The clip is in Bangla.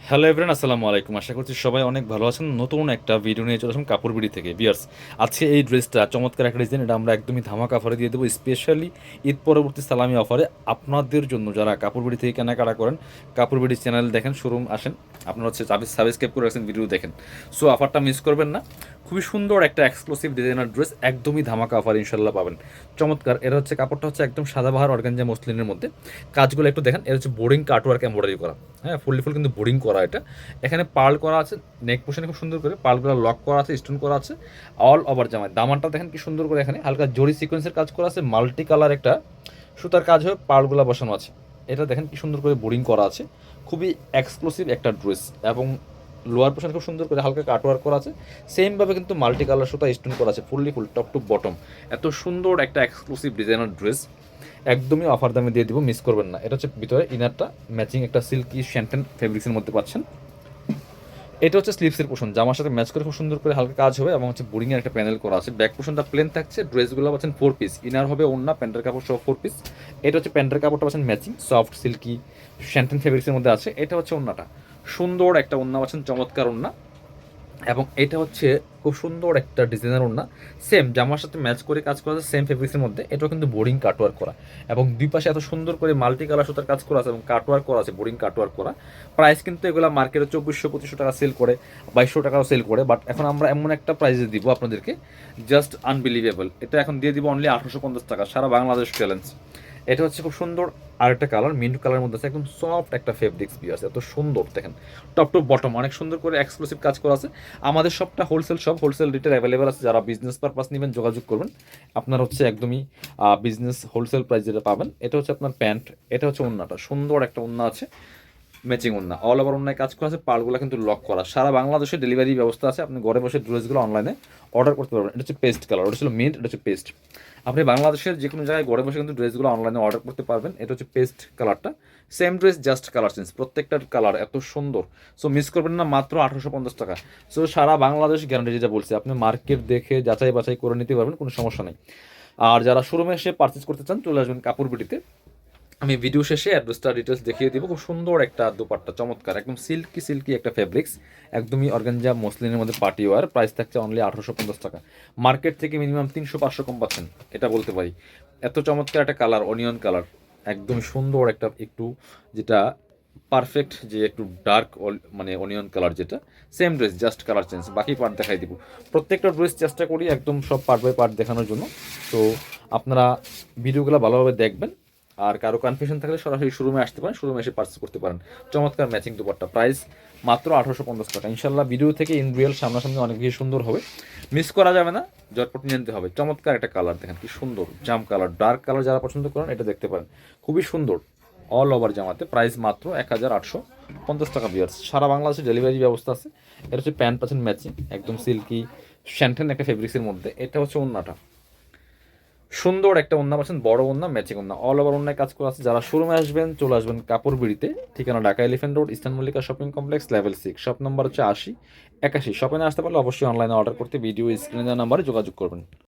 হ্যালো এভরিওয়ান, আসসালামু আলাইকুম। আশা করছি সবাই অনেক ভালো আছেন। নতুন একটা ভিডিও নিয়ে চলে আসলাম কাপড় বিড়ি থেকে। বিয়ার্স, আজকে এই ড্রেসটা চমৎকার একটা ডিজাইন, এটা আমরা একদমই ধামাকা অফারে দিয়ে দেবো, স্পেশালি ঈদ পরবর্তী সালামি অফারে আপনাদের জন্য। যারা কাপড় বিড়ি থেকে কেনাকাটা করেন, কাপড় বিড়ি চ্যানেল দেখেন, শোরুম আসেন, আপনারা হচ্ছে সাবস্ক্রাইব করে রাখছেন, ভিডিও দেখেন। সো অফারটা মিস করবেন না। খুবই সুন্দর একটা এক্সক্লুসিভ ডিজাইনার ড্রেস, একদমই ধামাকা অফার ইনশাল্লাহ পাবেন। চমৎকার। এটা হচ্ছে কাপড়টা হচ্ছে একদম সাদাবাহার অর্গানজা মসলিনের মধ্যে। কাজগুলো একটু দেখেন, এটা হচ্ছে বোরিং কাটওয়ার্ক এমব্রয়ডারি করা। হ্যাঁ, ফুল কিন্তু বোরিং করা এটা। এখানে পার্ল করা আছে, নেক পোর্শনে খুব সুন্দর করে পার্লগুলো লক করা আছে, স্টোন করা আছে অল ওভার জামায়। দামানটা দেখেন কি সুন্দর করে, এখানে হালকা জরি সিকোয়েন্সের কাজ করা আছে, মাল্টি কালার একটা সুতার কাজ হয়ে পার্লগুলো বসানো আছে। এটা দেখেন কি সুন্দর করে বোরিং করা আছে, খুবই এক্সক্লুসিভ একটা ড্রেস। এবং লোয়ার পোর্শন খুব সুন্দর করে হালকা কাটওয়ার্ক করা আছে, সেমভাবে কিন্তু মাল্টি কালার সুতা স্টোন করা আছে, ফুল টপ টু বটম। এত সুন্দর একটা এক্সক্লুসিভ ডিজাইনার ড্রেস একদমই অফার দামে দিয়ে দিব, মিস করবেন না। এটা হচ্ছে ভিতরে ইনারটা ম্যাচিং একটা সিল্কি শ্যান্টেন ফেব্রিক্সের মধ্যে পাচ্ছেন। এটা হচ্ছে স্লিভসের পোর্শন, জামার সাথে ম্যাচ করে খুব সুন্দর করে হালকা কাজ হবে, এবং হচ্ছে বোরিং এর একটা প্যানেল করা আছে। ব্যাক পোর্শনটা প্লেন থাকছে, ড্রেসগুলো পাচ্ছেন 4 পিস, ইনার হবে ওন্না, প্যান্টের কাপড় সহ 4 পিস। এটা হচ্ছে প্যান্টের কাপড়টা পাচ্ছেন ম্যাচিং সফট সিল্কি শ্যান্টেন ফেব্রিক্সের মধ্যে আছে। এটা হচ্ছে ওন্নাটা, সুন্দর একটা ওন্না পাচ্ছেন, চমৎকার ওন্না। এবং এটা হচ্ছে খুব সুন্দর একটা ডিজাইনার ওড়না, সেম জামার সাথে ম্যাচ করে কাজ করা আছে, সেম ফেব্রিক্সের মধ্যে। এটাও কিন্তু বোরিং কাটওয়ার্ক করা, এবং দুই পাশে এত সুন্দর করে মাল্টি কালার সুতার কাজ করা আছে এবং কাটওয়ার্ক করা আছে, বোরিং কাটওয়ার্ক করা। প্রাইস কিন্তু এগুলো মার্কেটে 2400-2500 টাকা সেল করে, 2200 টাকাও সেল করে, বাট এখন আমরা এমন একটা প্রাইসে দিব আপনাদেরকে, জাস্ট আনবিলিভেবল। এটা এখন দিয়ে দিব অনলি 1850 টাকা, সারা বাংলাদেশ চ্যালেঞ্জ। এটা হচ্ছে খুব সুন্দর আরেকটা কালার, মিন্ট কালারের মধ্যে আছে, একদম সফট একটা ফেব্রিক্স বি আছে, এত সুন্দর দেখেন। টপ টু বটম অনেক সুন্দর করে এক্সক্লুসিভ কাজ করা আছে। আমাদের শপটা wholesale shop, wholesale retail available আছে। যারা বিজনেস পারপাস নেবেন যোগাযোগ করবেন, আপনার হচ্ছে একদমই বিজনেস হোলসেল প্রাইস যেটা পাবেন। এটা হচ্ছে আপনার প্যান্ট, এটা হচ্ছে ওন্নাটা, সুন্দর একটা ওন্না আছে, ম্যাচিং ওন্না, অল ওভার ওন্নায় কাজ করা আছে, পার্টগুলো কিন্তু লক করা। সারা বাংলাদেশে ডেলিভারি ব্যবস্থা আছে, আপনি ঘরে বসে ড্রেসগুলো অনলাইনে অর্ডার করতে পারবেন। এটা হচ্ছে পেস্ট কালার, ওটা ছিল মিন্ট, এটা হচ্ছে পেস্ট। আপনি বাংলাদেশের যে কোনো জায়গায় ঘরে বসে কিন্তু ড্রেসগুলো অনলাইনে অর্ডার করতে পারবেন। এটা হচ্ছে পেস্ট কালারটা, same dress just colour change, প্রত্যেকটার কালার এত সুন্দর। সো মিস করবেন না, মাত্র 1850 টাকা। সো সারা বাংলাদেশ গ্যারান্টি, যেটা বলছি, আপনি মার্কেট দেখে যাচাই বাছাই করে নিতে পারবেন, কোনো সমস্যা নেই। আর যারা শোরুমে এসে পারচেস করতে চান, চলে আসবেন কাপড় বিটিতে। আমি ভিডিও শেষে অ্যাড্রেসটা ডিটেলস দেখিয়ে দিব। খুব সুন্দর একটা দোপাট্টা, চমৎকার, একদম সিল্কি সিল্কি একটা ফেব্রিক্স, একদমই অর্গানজা মসলিনের মধ্যে পার্টি ওয়ার। প্রাইস থাকছে অনলি 1850 টাকা। মার্কেট থেকে মিনিমাম 300-500 কম পাচ্ছেন, এটা বলতে পারি। এত চমৎকার একটা কালার, অনিয়ন কালার, একদম সুন্দর একটা, একটু যেটা পারফেক্ট, যে একটু ডার্ক মানে অনিয়ন কালার, যেটা same dress just colour change. বাকি পার্ট দেখাই দিব, প্রত্যেকটা ড্রেস চেষ্টা করি একদম সব পার্ট বাই পার্ট দেখানোর জন্য। তো আপনারা ভিডিওগুলো ভালোভাবে দেখবেন। আর কারো কনফিউশন থাকলে সরাসরি শোরুমে আসতে পারেন, শোরুমে এসে পার্চেস করতে পারেন। চমৎকার ম্যাচিং দুপাট্টা, প্রাইস মাত্র 1850 টাকা। ইনশাল্লাহ ভিডিও থেকে ইন রিয়েল সামনাসামনি অনেক বেশি সুন্দর হবে, মিস করা যাবে না, জটপট নিয়ে নিতে হবে। চমৎকার একটা কালার দেখেন কি সুন্দর, জাম কালার, ডার্ক কালার যারা পছন্দ করেন এটা দেখতে পারেন, খুবই সুন্দর। অল ওভার জামাতে প্রাইস মাত্র 1850 টাকা। বিয়ার্স, সারা বাংলাদেশে ডেলিভারি ব্যবস্থা আছে। এটা হচ্ছে প্যান্ট পাচ্ছেন ম্যাচিং, একদম সিল্কি শ্যান্টেন একটা ফেব্রিক্সের মধ্যে। এটা হচ্ছে ওন্নাটা, সুন্দর একটা ওন্না পাচ্ছেন, বড় ওন্না, ম্যাচিং ওন্না, অল ওভার ওন্নায় কাজ করা আছে। যারা শোরুমে আসবেন, চলে আসবেন কাপড় বিড়িতে, ঠিকানা Dhaka elephant road, eastern Mallika shopping complex, level 6, shop number হচ্ছে 80-81। শপে না আসতে পারলে অবশ্যই অনলাইনে অর্ডার করতে ভিডিও স্ক্রিনে দেওয়া নাম্বারে যোগাযোগ করবেন।